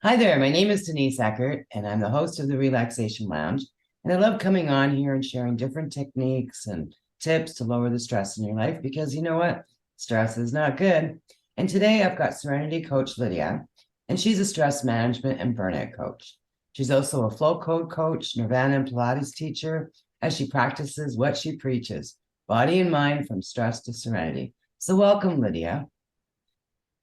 Hi there, my name is Denise Eckert, and I'm the host of the Relaxation Lounge. And I love coming on here and sharing different techniques and tips to lower the stress in your life because you know what? Stress is not good. And today I've got Serenity Coach Lydia, and she's a stress management and burnout coach. She's also a Flowcode coach, Nirvana Pilates teacher, as she practices what she preaches, body and mind from stress to serenity. So welcome, Lydia.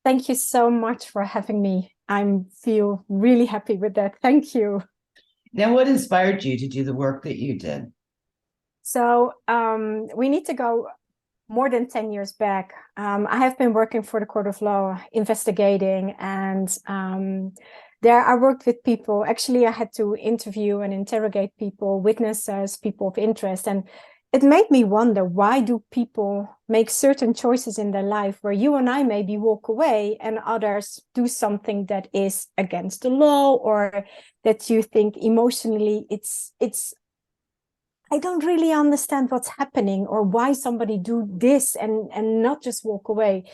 Thank you so much for having me. I feel really happy with that. Thank you. Now, what inspired you to do the work that you did? So we need to go more than 10 years back. I have been working for the Court of Law, investigating, and there I worked with people. Actually, I had to interview and interrogate people, witnesses, people of interest. And it made me wonder, why do people make certain choices in their life where you and I maybe walk away and others do something that is against the law, or that you think emotionally it's I don't really understand what's happening, or why somebody do this and not just walk away.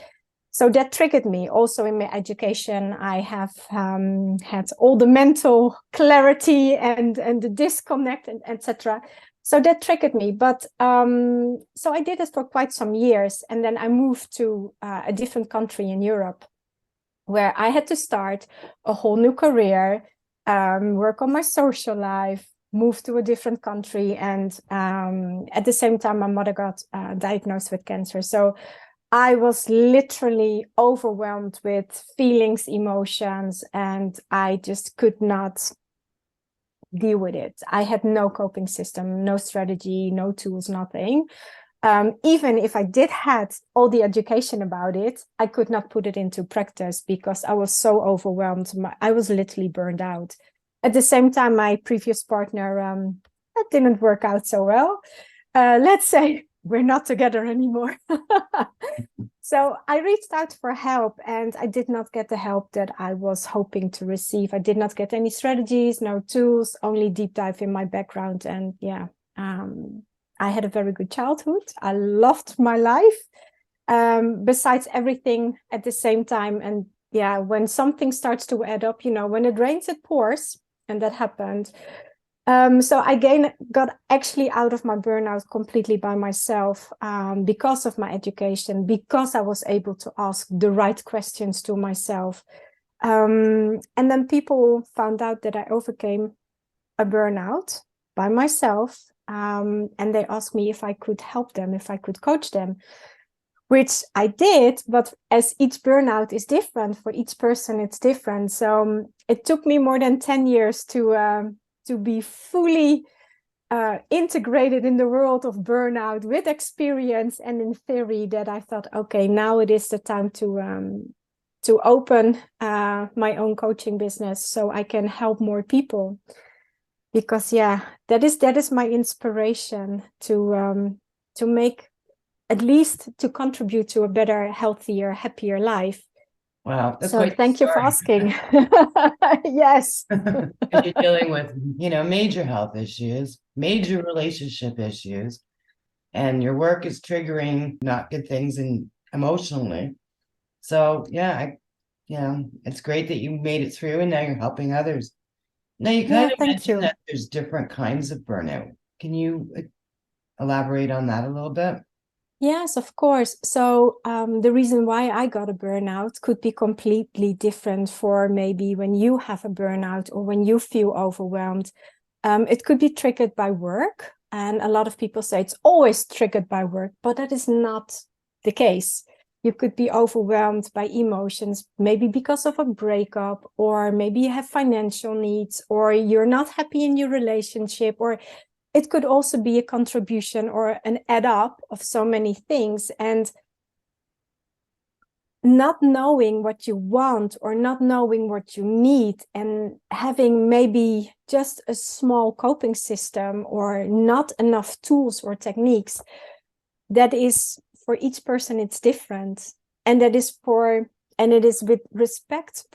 So that triggered me. Also in my education, I have had all the mental clarity and the disconnect and etc. So that triggered me. But so I did it for quite some years, and then I moved to a different country in Europe, where I had to start a whole new career, work on my social life, move to a different country, and at the same time, my mother got diagnosed with cancer. So I was literally overwhelmed with feelings, emotions, and I just could not deal with it. I had no coping system, no strategy, no tools, nothing. Even if I did had all the education about it, I could not put it into practice because I was so overwhelmed. I was literally burned out. At the same time, my previous partner, that didn't work out so well. Let's say we're not together anymore. So I reached out for help, and I did not get the help that I was hoping to receive. I did not get any strategies, no tools, only deep dive in my background. And yeah, I had a very good childhood. I loved my life, besides everything at the same time. And yeah, when something starts to add up, when it rains, it pours. And that happened. So I got actually out of my burnout completely by myself, because of my education, because I was able to ask the right questions to myself. And then people found out that I overcame a burnout by myself. And they asked me if I could help them, if I could coach them, which I did. But as each burnout is different, for each person, it's different. So it took me more than 10 years to be fully integrated in the world of burnout with experience and in theory, that I thought, okay, now it is the time to open my own coaching business so I can help more people. Because yeah, that is my inspiration to make, at least to contribute to a better, healthier, happier life. Wow, that's So quite the thank you for story. asking. Yes. Because you're dealing with, major health issues, major relationship issues, and your work is triggering not good things and emotionally. So it's great that you made it through and now you're helping others. Now you Yeah, kind of thank mentioned you. that there's different kinds of burnout. Can you elaborate on that a little bit? Yes, of course. So the reason why I got a burnout could be completely different for maybe when you have a burnout or when you feel overwhelmed. It could be triggered by work. And a lot of people say it's always triggered by work, but that is not the case. You could be overwhelmed by emotions, maybe because of a breakup, or maybe you have financial needs, or you're not happy in your relationship, or it could also be a contribution or an add up of so many things. And not knowing what you want or not knowing what you need, and having maybe just a small coping system or not enough tools or techniques, that is, for each person it's different. And that is and it is with respect,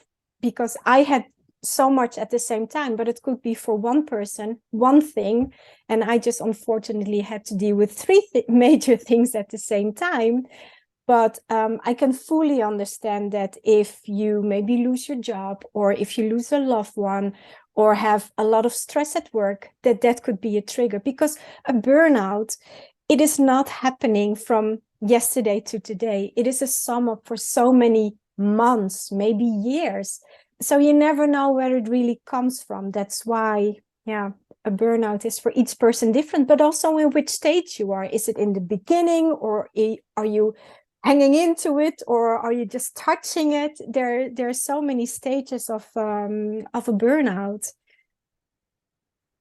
because I had so much at the same time, but it could be for one person, one thing, and I just unfortunately had to deal with three major things at the same time. But I can fully understand that if you maybe lose your job, or if you lose a loved one, or have a lot of stress at work, that could be a trigger. Because a burnout, it is not happening from yesterday to today. It is a sum up for so many months, maybe years. So you never know where it really comes from. That's why, yeah, a burnout is for each person different, but also in which stage you are. Is it in the beginning, or are you hanging into it, or are you just touching it? There are so many stages of a burnout.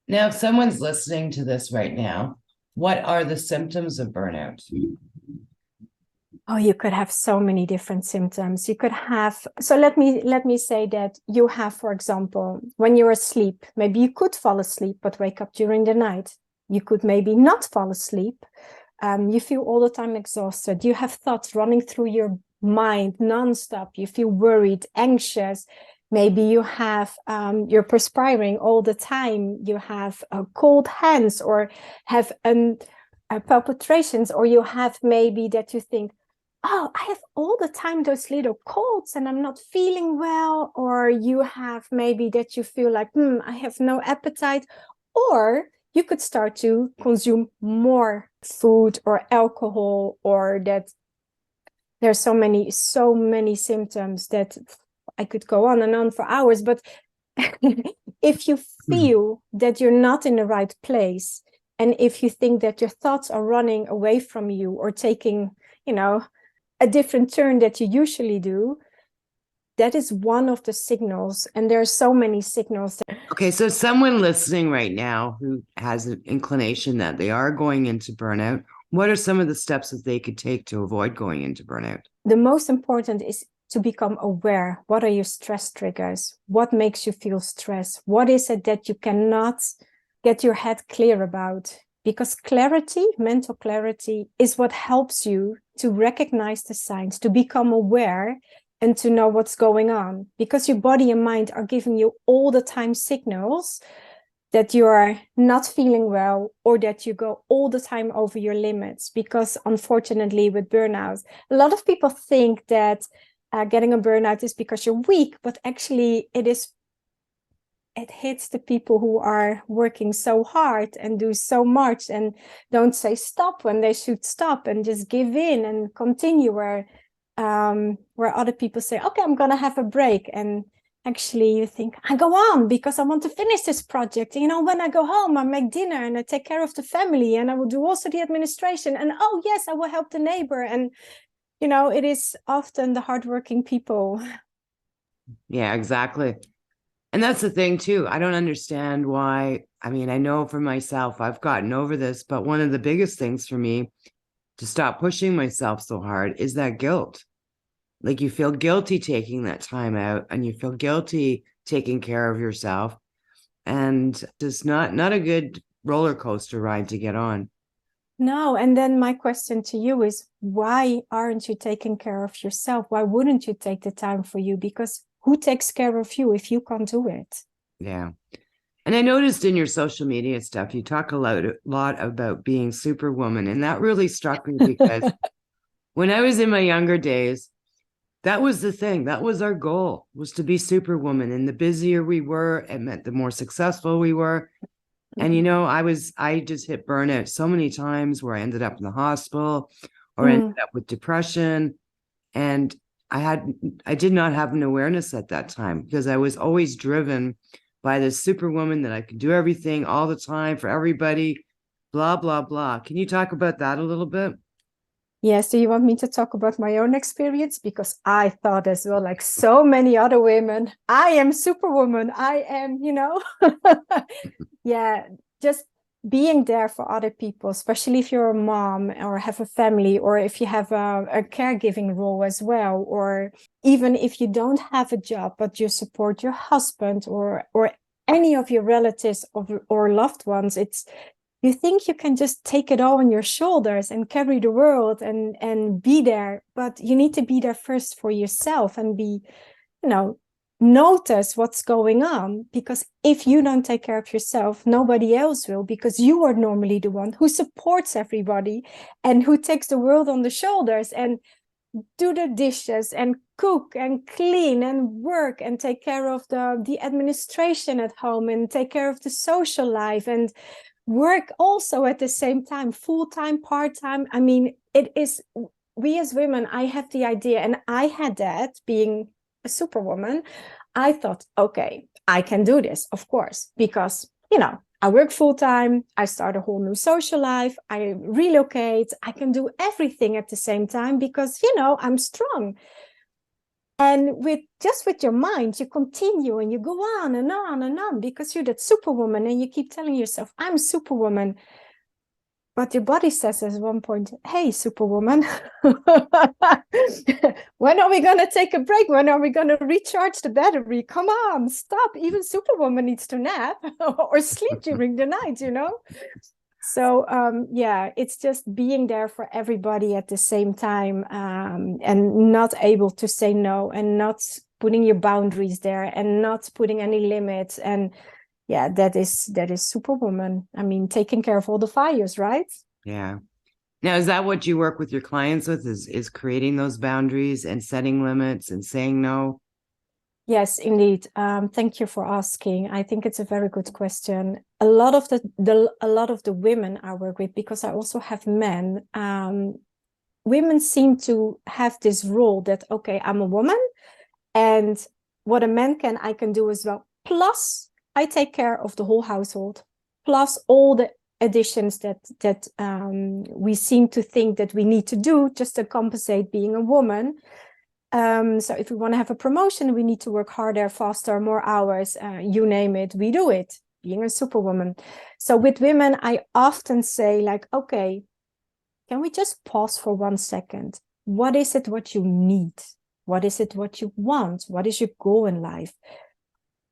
Now, if someone's listening to this right now, what are the symptoms of burnout? Oh, you could have so many different symptoms. You could have, so let me say that you have, for example, when you're asleep, maybe you could fall asleep but wake up during the night. You could maybe not fall asleep. You feel all the time exhausted. You have thoughts running through your mind nonstop. You feel worried, anxious. Maybe you have, you're perspiring all the time. You have cold hands, or have palpitations, or you have maybe that you think, oh, I have all the time those little colds and I'm not feeling well. Or you have maybe that you feel like, I have no appetite. Or you could start to consume more food or alcohol, or that there's so many symptoms that I could go on and on for hours. But if you feel that you're not in the right place, and if you think that your thoughts are running away from you, or taking, a different turn that you usually do, that is one of the signals. And there are so many signals. Okay, so someone listening right now who has an inclination that they are going into burnout, what are some of the steps that they could take to avoid going into burnout? The most important is to become aware. What are your stress triggers? What makes you feel stressed? What is it that you cannot get your head clear about? Because clarity, mental clarity, is what helps you to recognize the signs, to become aware, and to know what's going on. Because your body and mind are giving you all the time signals that you are not feeling well, or that you go all the time over your limits. Because unfortunately, with burnout, a lot of people think that getting a burnout is because you're weak, but actually it hits the people who are working so hard and do so much and don't say stop when they should stop, and just give in and continue, where other people say, okay, I'm gonna have a break. And actually you think, I go on because I want to finish this project. When I go home, I make dinner and I take care of the family, and I will do also the administration, and oh yes, I will help the neighbor. And it is often the hardworking people. Yeah, exactly. And that's the thing too. I don't understand why. I mean, I know for myself, I've gotten over this, but one of the biggest things for me to stop pushing myself so hard is that guilt. Like, you feel guilty taking that time out, and you feel guilty taking care of yourself. And it's not a good roller coaster ride to get on. No. And then my question to you is, why aren't you taking care of yourself? Why wouldn't you take the time for you? Because who takes care of you if you can't do it? Yeah. And I noticed in your social media stuff, you talk a lot about being superwoman. And that really struck me because when I was in my younger days, that was the thing. That was our goal, was to be superwoman. And the busier we were, it meant the more successful we were. And, I just hit burnout so many times where I ended up in the hospital or ended up with depression. And I did not have an awareness at that time, because I was always driven by this superwoman that I could do everything all the time for everybody, blah, blah, blah. Can you talk about that a little bit? Yes. Do you want me to talk about my own experience? Because I thought as well, like so many other women, I am superwoman. I am, yeah, just being there for other people, especially if you're a mom or have a family, or if you have a caregiving role as well, or even if you don't have a job, but you support your husband or any of your relatives or loved ones. You think you can just take it all on your shoulders and carry the world and be there, but you need to be there first for yourself and be, notice what's going on. Because if you don't take care of yourself, nobody else will, because you are normally the one who supports everybody and who takes the world on the shoulders. And do the dishes and cook and clean and work and take care of the administration at home and take care of the social life and work also at the same time, full-time, part-time. I mean, it is, we as women, I have the idea, and I had that being a superwoman. I thought, okay, I can do this, of course, because, I work full-time, I start a whole new social life, I relocate, I can do everything at the same time because, I'm strong. And with your mind, you continue and you go on and on and on because you're that superwoman and you keep telling yourself, I'm superwoman. But your body says at one point, hey, superwoman, when are we going to take a break? When are we going to recharge the battery? Come on, stop. Even superwoman needs to nap or sleep during the night, So, it's just being there for everybody at the same time, and not able to say no and not putting your boundaries there and not putting any limits. And that is superwoman. I mean, taking care of all the fires, right? Yeah. Now, is that what you work with your clients with, is creating those boundaries and setting limits and saying no? Yes, indeed. Thank you for asking. I think it's a very good question. A lot of the women I work with, because I also have men, women seem to have this role that, okay, I'm a woman, and what a man can, I can do as well. Plus, I take care of the whole household. Plus, all the additions that we seem to think that we need to do just to compensate being a woman. So if we want to have a promotion, we need to work harder, faster, more hours, you name it, we do it, being a superwoman. So with women, I often say, like, okay, can we just pause for 1 second? What is it what you need? What is it what you want? What is your goal in life?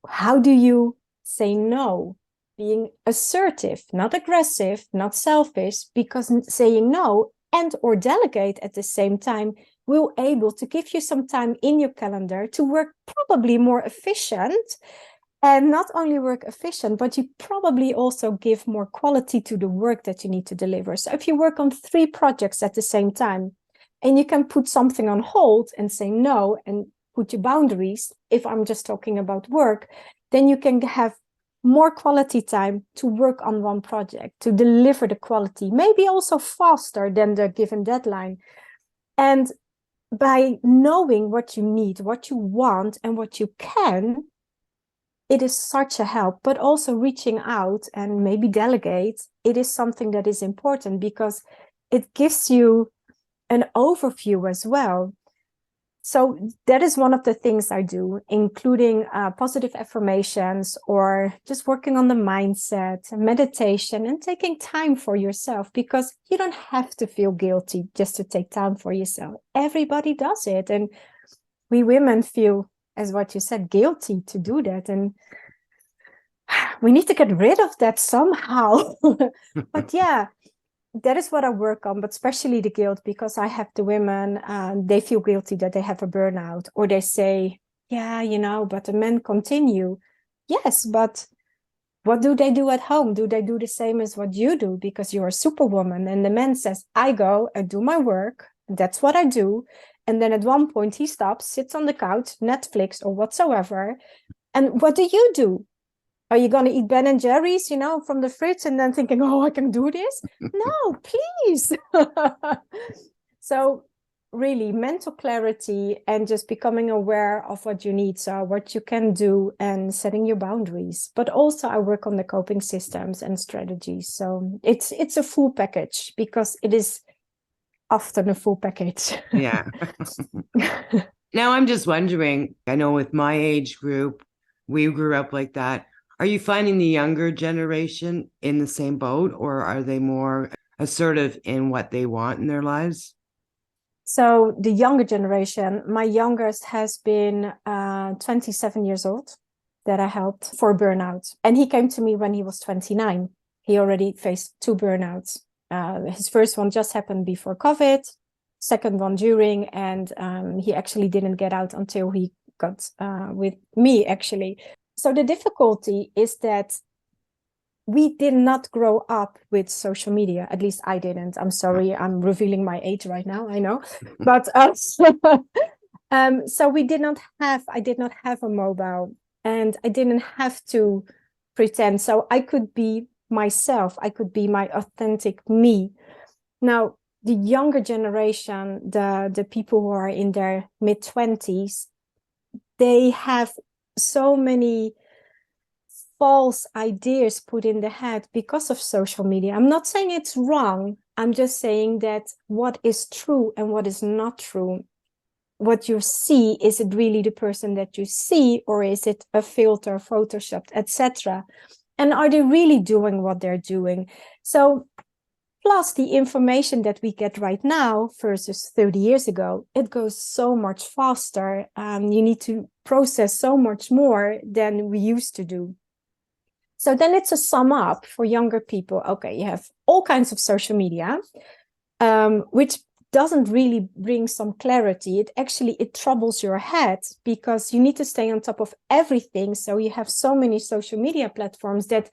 How do you say no? Being assertive, not aggressive, not selfish, because saying no and or delegate at the same time will able to give you some time in your calendar to work probably more efficient. And not only work efficient, but you probably also give more quality to the work that you need to deliver. So if you work on 3 projects at the same time, and you can put something on hold and say no and put your boundaries, if I'm just talking about work, then you can have more quality time to work on one project, to deliver the quality, maybe also faster than the given deadline. And by knowing what you need, what you want, and what you can, it is such a help. But also reaching out and maybe delegate, it is something that is important because it gives you an overview as well. So that is one of the things I do, including positive affirmations or just working on the mindset, meditation, and taking time for yourself, because you don't have to feel guilty just to take time for yourself. Everybody does it. And we women feel, as what you said, guilty to do that. And we need to get rid of that somehow. But yeah, that is what I work on, but especially the guilt, because I have the women, they feel guilty that they have a burnout, or they say, yeah, but the men continue. Yes, but what do they do at home? Do they do the same as what you do? Because you're a superwoman. And the man says, I go and do my work. That's what I do. And then at one point he stops, sits on the couch, Netflix or whatsoever. And what do you do? Are you going to eat Ben and Jerry's, from the fridge and then thinking, oh, I can do this? No, please. So really mental clarity and just becoming aware of what your needs are, what you can do, and setting your boundaries. But also I work on the coping systems and strategies. So it's a full package, because it is often a full package. Yeah. Now I'm just wondering, I know with my age group, we grew up like that. Are you finding the younger generation in the same boat, or are they more assertive in what they want in their lives? So the younger generation, my youngest has been 27 years old, that I helped for burnout. And he came to me when he was 29. He already faced 2 burnouts. His first one just happened before COVID, second one during, and he actually didn't get out until he got with me, actually. So the difficulty is that we did not grow up with social media. At least I didn't. I'm sorry, I'm revealing my age right now, I know. But so I did not have a mobile, and I didn't have to pretend. So I could be myself. I could be my authentic me. Now, the younger generation, the people who are in their mid-20s, they have so many false ideas put in the head because of social media. I'm not saying it's wrong. I'm just saying that what is true and what is not true. What you see, is it really the person that you see, or is it a filter, photoshopped, etc.? And are they really doing what they're doing? So plus the information that we get right now versus 30 years ago, it goes so much faster. You need to process so much more than we used to do. So then it's a sum up for younger people. Okay, you have all kinds of social media, which doesn't really bring some clarity. It troubles your head, because you need to stay on top of everything. So you have so many social media platforms that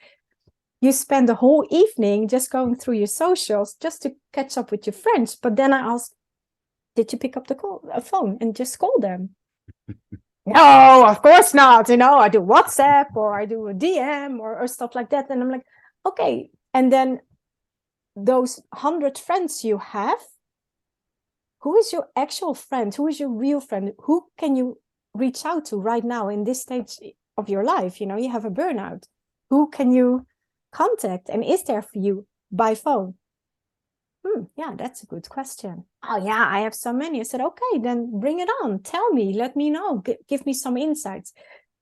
you spend the whole evening just going through your socials just to catch up with your friends. But then I ask, did you pick up a phone and just call them? No, of course not. I do WhatsApp, or I do a DM, or stuff like that. And I'm like, okay. And then those 100 friends you have, who is your actual friend? Who is your real friend? Who can you reach out to right now in this stage of your life? You have a burnout. Who can you contact and is there for you by phone? Yeah, that's a good question. Oh yeah, I have so many. I said, okay, then bring it on. Tell me, let me know, give me some insights.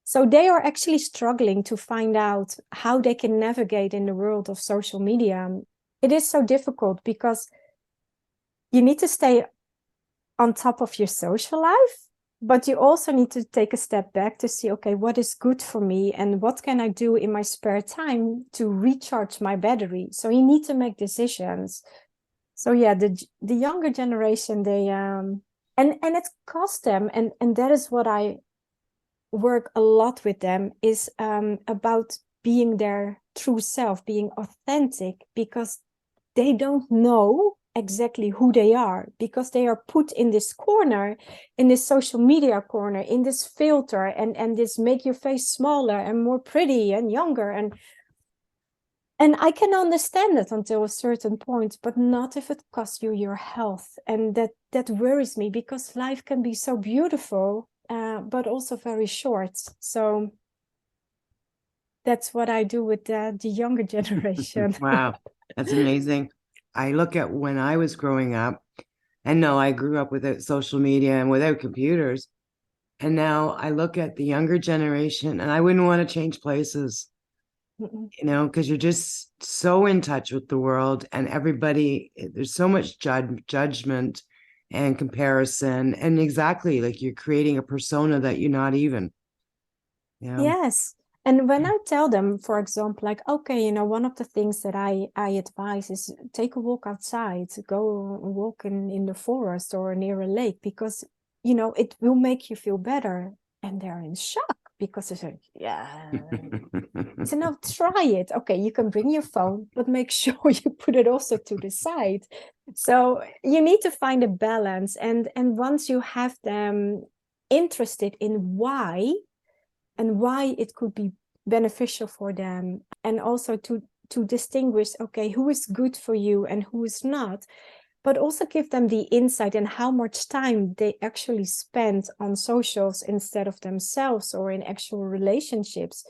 So they are actually struggling to find out how they can navigate in the world of social media. It is so difficult because you need to stay on top of your social life, but you also need to take a step back to see, okay, what is good for me and what can I do in my spare time to recharge my battery? So you need to make decisions. So yeah, the younger generation, they and it costs them, and that is what I work a lot with them, is about being their true self, being authentic, because they don't know exactly who they are, because they are put in this corner, in this social media corner, in this filter, and this make your face smaller and more pretty and younger, and I can understand it until a certain point, but not if it costs you your health. And that worries me, because life can be so beautiful, but also very short. So that's what I do with the younger generation. Wow, that's amazing. I look at when I was growing up, and no, I grew up without social media and without computers. And now I look at the younger generation and I wouldn't want to change places, because you're just so in touch with the world and everybody. There's so much judgment and comparison. And exactly, like you're creating a persona that you're not even. Yes. And when I tell them, for example, like, okay, one of the things that I advise is take a walk outside, go walk in the forest or near a lake, because, it will make you feel better. And they're in shock, because they say, yeah. So now try it. Okay, you can bring your phone, but make sure you put it also to the side. So you need to find a balance. And once you have them interested in why it could be beneficial for them, and also to distinguish, okay, who is good for you and who is not, but also give them the insight in how much time they actually spend on socials instead of themselves or in actual relationships.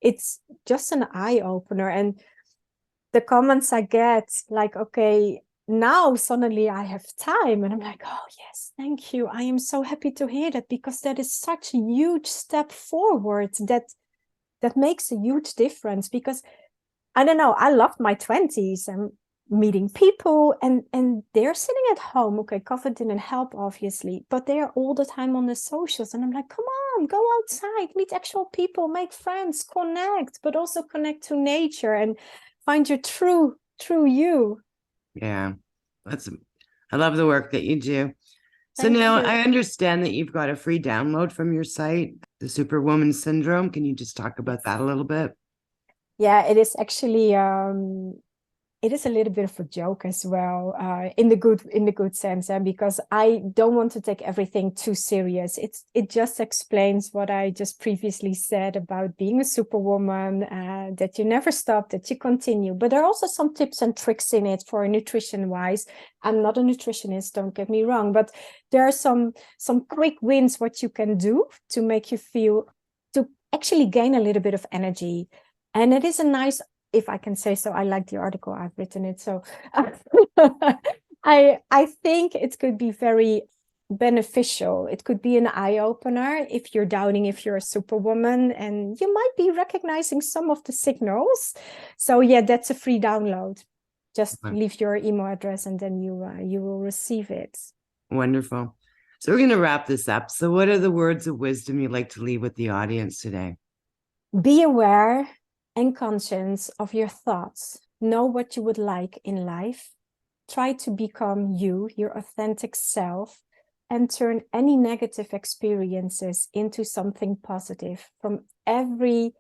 It's just an eye-opener. And the comments I get, like, okay, now suddenly I have time, and I'm like, oh yes, thank you, I am so happy to hear that, because that is such a huge step forward that makes a huge difference. Because I don't know, I loved my 20s and meeting people, and they're sitting at home. Okay, COVID didn't help, obviously, but they're all the time on the socials, and I'm like, come on, go outside, meet actual people, make friends, connect, but also connect to nature and find your true you. Yeah, I love the work that you do. So Thank now you. I understand that you've got a free download from your site, the Superwoman Syndrome. Can you just talk about that a little bit? Yeah, it is actually it is a little bit of a joke as well, in the good sense, because I don't want to take everything too serious. It just explains what I just previously said about being a superwoman, that you never stop, that you continue. But there are also some tips and tricks in it for nutrition wise. I'm not a nutritionist, don't get me wrong, but there are some quick wins what you can do to make you feel, to actually gain a little bit of energy. And it is a nice, if I can say so, I like the article, I've written it. So I think it could be very beneficial. It could be an eye-opener if you're doubting if you're a superwoman, and you might be recognizing some of the signals. So yeah, that's a free download. Just leave your email address and then you will receive it. Wonderful. So we're going to wrap this up. So what are the words of wisdom you'd like to leave with the audience today? Be aware and conscious of your thoughts. Know what you would like in life. Try to become you, your authentic self, and turn any negative experiences into something positive. From every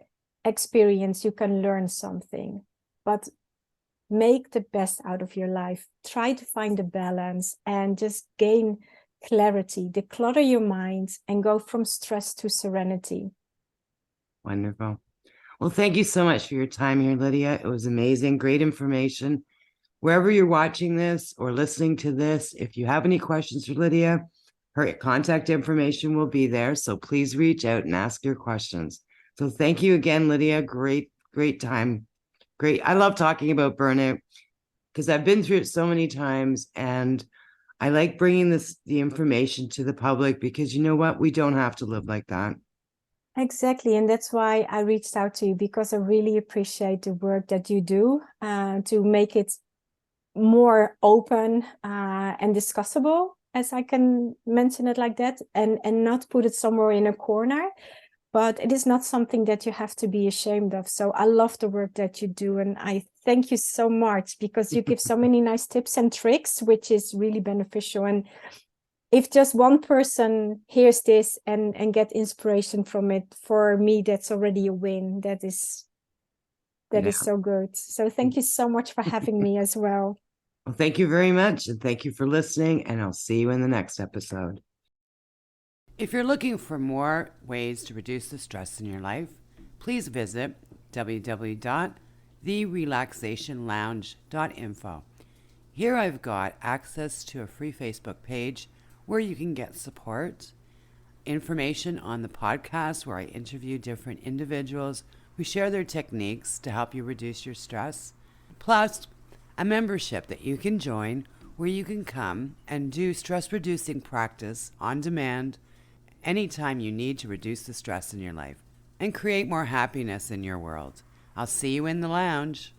experience, you can learn something, but make the best out of your life. Try to find a balance and just gain clarity, declutter your mind, and go from stress to serenity. Wonderful. Well, thank you so much for your time here, Lydia. It was amazing. Great information. Wherever you're watching this or listening to this, if you have any questions for Lydia, her contact information will be there. So please reach out and ask your questions. So thank you again, Lydia. Great time. Great. I love talking about burnout because I've been through it so many times, and I like bringing the information to the public because you know what? We don't have to live like that. Exactly. And that's why I reached out to you, because I really appreciate the work that you do to make it more open and discussable, as I can mention it like that, and not put it somewhere in a corner. But it is not something that you have to be ashamed of. So I love the work that you do. And I thank you so much, because you give so many nice tips and tricks, which is really beneficial. And if just one person hears this and get inspiration from it, for me, that's already a win. That is so good. So thank you so much for having me as well. Well, thank you very much. And thank you for listening. And I'll see you in the next episode. If you're looking for more ways to reduce the stress in your life, please visit www.therelaxationlounge.info. Here I've got access to a free Facebook page where you can get support, information on the podcast where I interview different individuals who share their techniques to help you reduce your stress, plus a membership that you can join where you can come and do stress-reducing practice on demand anytime you need to reduce the stress in your life and create more happiness in your world. I'll see you in the lounge.